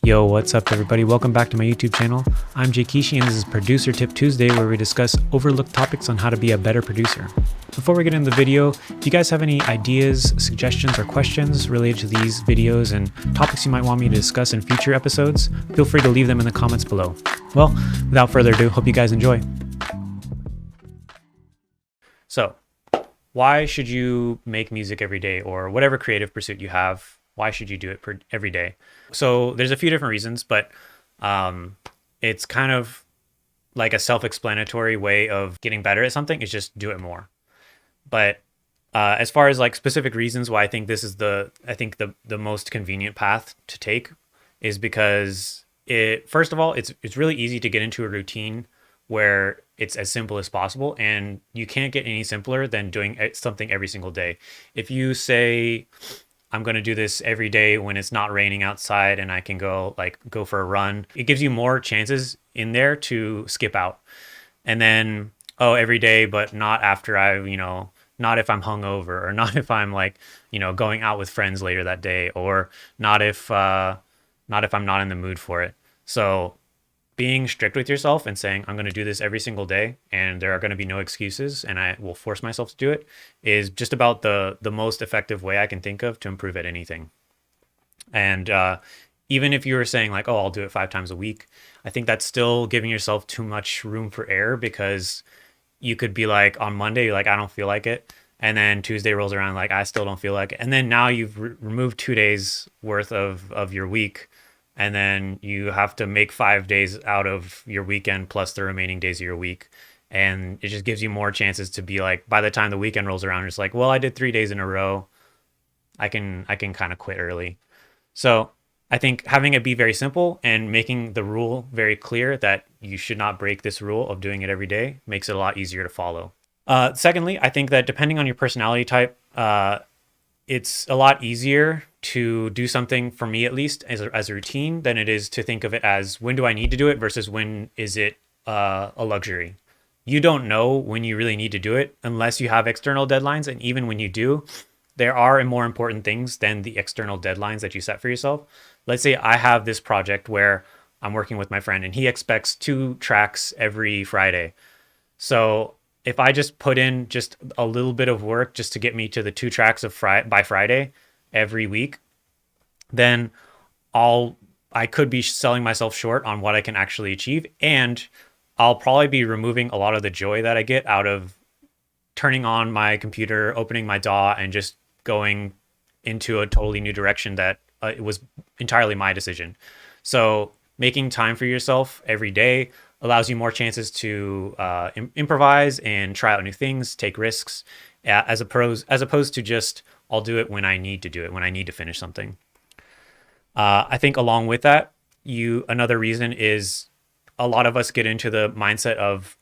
Yo, what's up everybody? Welcome back to my YouTube channel. I'm Jay Kishi and this is Producer Tip Tuesday, where we discuss overlooked topics on how to be a better producer. Before we get into the video, if you guys have any ideas, suggestions, or questions related to these videos and topics you might want me to discuss in future episodes, feel free to leave them in the comments below. Well, without further ado, hope you guys enjoy. So, why should you make music every day, or whatever creative pursuit you have? Why should you do it every day? So there's a few different reasons, but it's kind of like a self-explanatory way of getting better at something is just do it more. But as far as like specific reasons why I think this is the most convenient path to take is because first of all, it's really easy to get into a routine where it's as simple as possible, and you can't get any simpler than doing something every single day. If you say, I'm going to do this every day when it's not raining outside and I can go for a run, it gives you more chances in there to skip out. And then, every day, but not after not if I'm hungover, or not if I'm going out with friends later that day, or not if I'm not in the mood for it. So being strict with yourself and saying, I'm going to do this every single day and there are going to be no excuses and I will force myself to do it, is just about the most effective way I can think of to improve at anything. And even if you were saying like, I'll do it 5 times a week, I think that's still giving yourself too much room for error, because you could be like, on Monday, you're like, I don't feel like it. And then Tuesday rolls around, like, I still don't feel like it. And then now you've removed 2 days worth of your week. And then you have to make 5 days out of your weekend plus the remaining days of your week. And it just gives you more chances to be like, by the time the weekend rolls around, it's like, well, I did 3 days in a row. I can kind of quit early. So I think having it be very simple and making the rule very clear that you should not break this rule of doing it every day makes it a lot easier to follow. Secondly, I think that depending on your personality type, it's a lot easier to do something, for me at least, as a routine than it is to think of it as, when do I need to do it versus when is it a luxury. You don't know when you really need to do it unless you have external deadlines. And even when you do, there are more important things than the external deadlines that you set for yourself. Let's say I have this project where I'm working with my friend and he expects 2 tracks every Friday. So if I just put in just a little bit of work just to get me to the 2 tracks by Friday every week, then I could be selling myself short on what I can actually achieve. And I'll probably be removing a lot of the joy that I get out of turning on my computer, opening my DAW, and just going into a totally new direction that it was entirely my decision. So making time for yourself every day allows you more chances to improvise and try out new things, take risks, as opposed to just, I'll do it when I need to do it, when I need to finish something. I think along with that, another reason is a lot of us get into the mindset of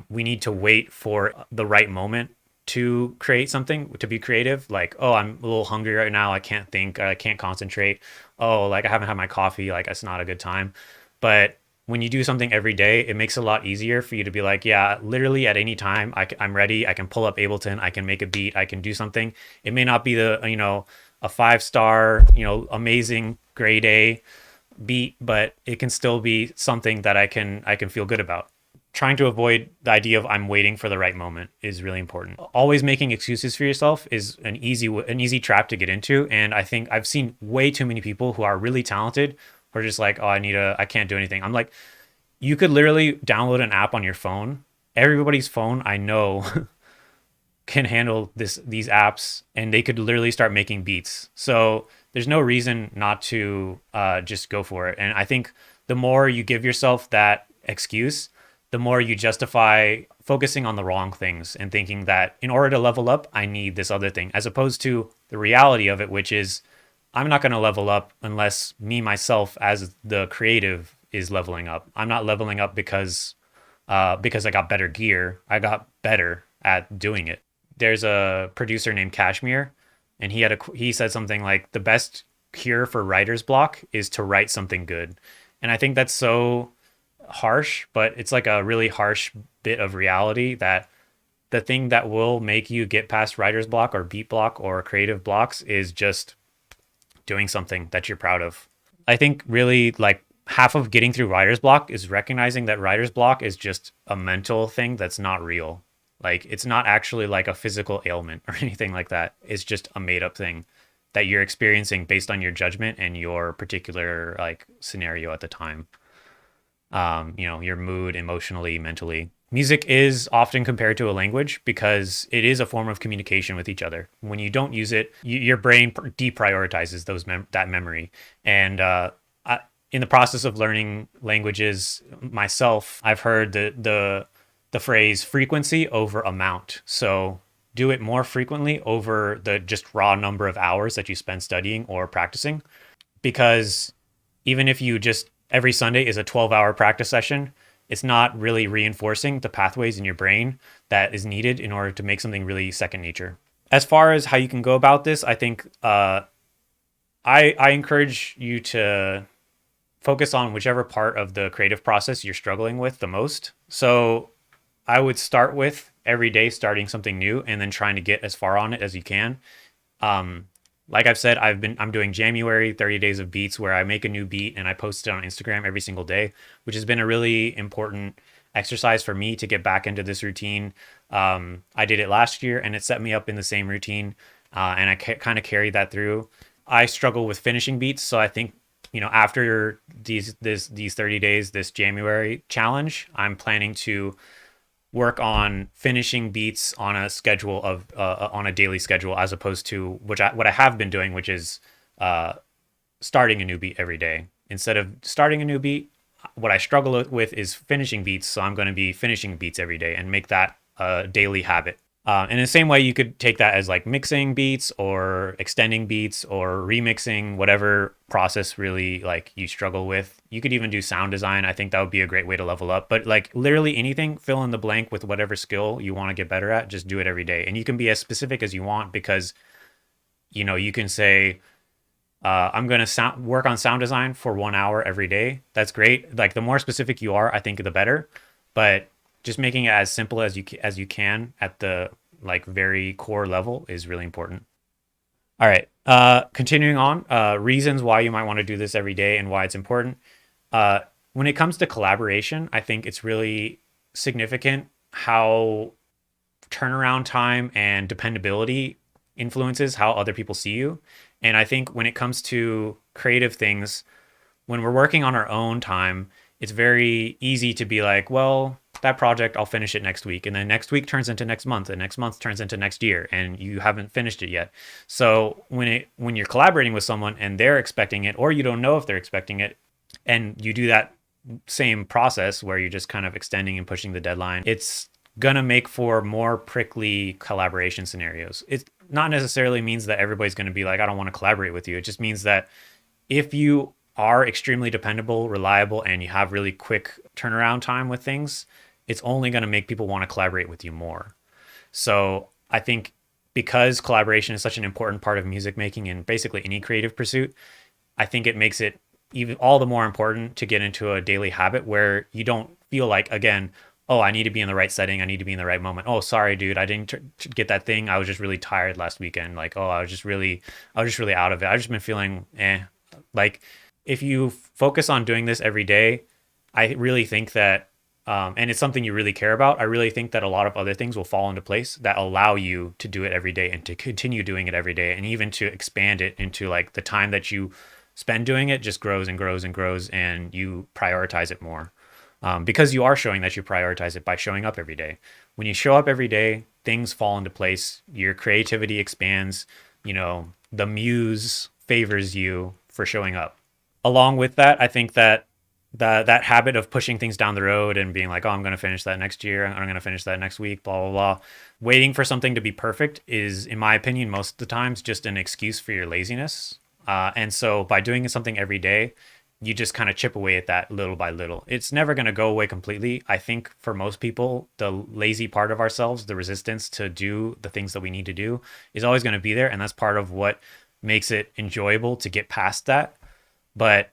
we need to wait for the right moment to create something, to be creative. Like, I'm a little hungry right now, I can't think, I can't concentrate. I haven't had my coffee, like it's not a good time. But when you do something every day, it makes it a lot easier for you to be like, yeah, literally at any time, I'm ready. I can pull up Ableton, I can make a beat, I can do something. It may not be a 5-star, amazing grade A beat, but it can still be something that I can feel good about. Trying to avoid the idea of I'm waiting for the right moment is really important. Always making excuses for yourself is an easy trap to get into. And I think I've seen way too many people who are really talented who are just like, I can't do anything. I'm like, you could literally download an app on your phone. Everybody's phone I know can handle these apps, and they could literally start making beats. So there's no reason not to just go for it. And I think the more you give yourself that excuse, the more you justify focusing on the wrong things and thinking that in order to level up, I need this other thing, as opposed to the reality of it, which is, I'm not going to level up unless myself as the creative is leveling up. I'm not leveling up because I got better gear. I got better at doing it. There's a producer named Kashmir, and he said something like, the best cure for writer's block is to write something good. And I think that's so harsh, but it's like a really harsh bit of reality, that the thing that will make you get past writer's block or beat block or creative blocks is just doing something that you're proud of. I think really like half of getting through writer's block is recognizing that writer's block is just a mental thing that's not real. Like it's not actually like a physical ailment or anything like that. It's just a made up thing that you're experiencing based on your judgment and your particular like scenario at the time. Your mood emotionally, mentally. Music is often compared to a language because it is a form of communication with each other. When you don't use it, your brain deprioritizes that memory. And in the process of learning languages myself, I've heard the phrase frequency over amount. So do it more frequently over the just raw number of hours that you spend studying or practicing, because even if you just every Sunday is a 12-hour practice session, it's not really reinforcing the pathways in your brain that is needed in order to make something really second nature. As far as how you can go about this, I think I encourage you to focus on whichever part of the creative process you're struggling with the most. So I would start with every day starting something new and then trying to get as far on it as you can. Um, like I've said, I'm doing January 30 days of beats where I make a new beat and I post it on Instagram every single day, which has been a really important exercise for me to get back into this routine. I did it last year and it set me up in the same routine, and I kind of carried that through. I struggle with finishing beats, so I think after these 30 days, this January challenge, I'm planning to work on finishing beats on a schedule of on a daily schedule, as opposed to what I have been doing, which is uh, starting a new beat every day. Instead of starting a new beat, what I struggle with is finishing beats. So I'm going to be finishing beats every day and make that a daily habit. In the same way, you could take that as like mixing beats or extending beats or remixing, whatever process really like you struggle with. You could even do sound design. I think that would be a great way to level up. But like literally anything, fill in the blank with whatever skill you want to get better at. Just do it every day, and you can be as specific as you want, because you can say, I'm going to work on sound design for 1 hour every day. That's great. Like the more specific you are, I think the better. But just making it as simple as you can at the like very core level is really important. All right. Continuing on, reasons why you might want to do this every day and why it's important. Uh, when it comes to collaboration, I think it's really significant how turnaround time and dependability influences how other people see you. And I think when it comes to creative things, when we're working on our own time, it's very easy to be like, well, that project, I'll finish it next week. And then next week turns into next month, and next month turns into next year, and you haven't finished it yet. So when you're collaborating with someone and they're expecting it, or you don't know if they're expecting it, and you do that same process where you're just kind of extending and pushing the deadline, it's gonna make for more prickly collaboration scenarios. It not necessarily means that everybody's gonna be like, I don't want to collaborate with you. It just means that if you are extremely dependable, reliable, and you have really quick turnaround time with things, it's only going to make people want to collaborate with you more. So I think because collaboration is such an important part of music making and basically any creative pursuit, I think it makes it even all the more important to get into a daily habit where you don't feel like, again, oh, I need to be in the right setting. I need to be in the right moment. Oh, sorry, dude, I didn't get that thing. I was just really tired last weekend. Like, oh, I was just really out of it. I've just been feeling like if you focus on doing this every day, I really think that, and it's something you really care about, I really think that a lot of other things will fall into place that allow you to do it every day and to continue doing it every day, and even to expand it into like the time that you spend doing it just grows and grows and grows, and you prioritize it more. Because you are showing that you prioritize it by showing up every day. When you show up every day, things fall into place. Your creativity expands. The muse favors you for showing up. Along with that, I think that that habit of pushing things down the road and being like, oh, I'm going to finish that next year, I'm going to finish that next week, blah blah blah, waiting for something to be perfect is, in my opinion, most of the times just an excuse for your laziness. And so by doing something every day, you just kind of chip away at that little by little. It's never going to go away completely. I think for most people, the lazy part of ourselves, the resistance to do the things that we need to do, is always going to be there, and that's part of what makes it enjoyable to get past that. But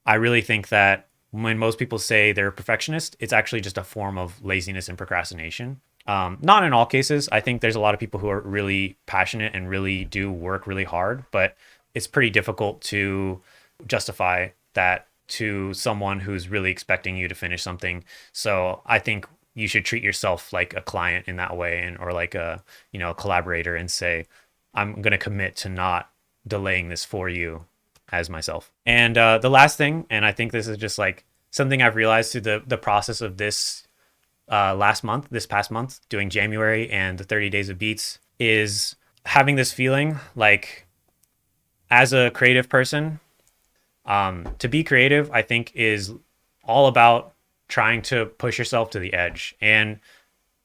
I really think that when most people say they're a perfectionist, it's actually just a form of laziness and procrastination. Not in all cases. I think there's a lot of people who are really passionate and really do work really hard, but it's pretty difficult to justify that to someone who's really expecting you to finish something. So I think you should treat yourself like a client in that way, and or like a, you know, a collaborator, and say, I'm going to commit to not delaying this for you as myself. And the last thing, and I think this is just like something I've realized through the process of this this past month, doing January and the 30 days of beats, is having this feeling like, as a creative person, to be creative, I think, is all about trying to push yourself to the edge. And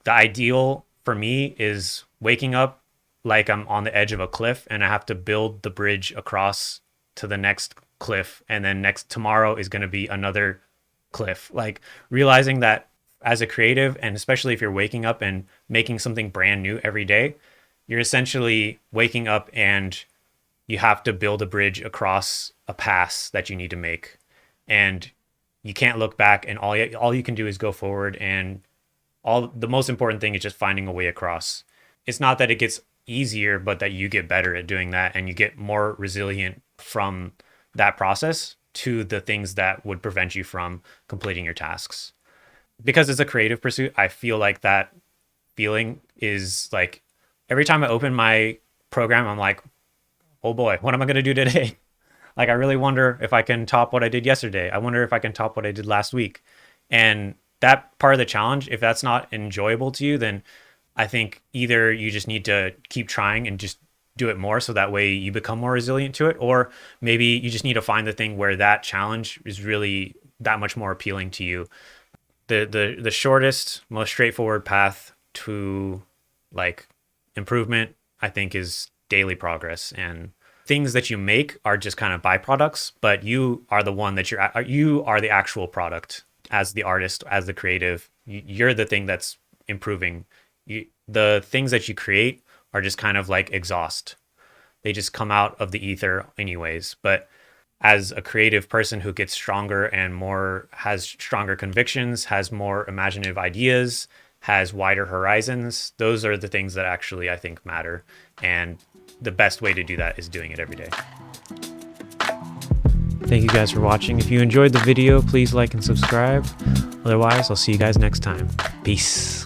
the ideal for me is waking up like I'm on the edge of a cliff and I have to build the bridge across to the next cliff. And then next tomorrow is going to be another cliff. Like realizing that as a creative, and especially if you're waking up and making something brand new every day, you're essentially waking up and you have to build a bridge across a pass that you need to make. And you can't look back, and all you can do is go forward. And the most important thing is just finding a way across. It's not that it gets easier, but that you get better at doing that, and you get more resilient from that process to the things that would prevent you from completing your tasks. Because it's a creative pursuit, I feel like that feeling is like, every time I open my program, I'm like, oh boy, what am I going to do today? Like, I really wonder if I can top what I did yesterday. I wonder if I can top what I did last week. And that part of the challenge, if that's not enjoyable to you, then I think either you just need to keep trying and just do it more, so that way you become more resilient to it, or maybe you just need to find the thing where that challenge is really that much more appealing to you. The shortest, most straightforward path to like improvement, I think, is daily progress. And things that you make are just kind of byproducts, but you are the one that you are the actual product. As the artist, as the creative, you're the thing that's improving. The things that you create are just kind of like exhaust. They just come out of the ether anyways. But as a creative person who gets stronger and more, has stronger convictions, has more imaginative ideas, has wider horizons, those are the things that actually I think matter. And the best way to do that is doing it every day. Thank you guys for watching. If you enjoyed the video, please like and subscribe. Otherwise, I'll see you guys next time. Peace.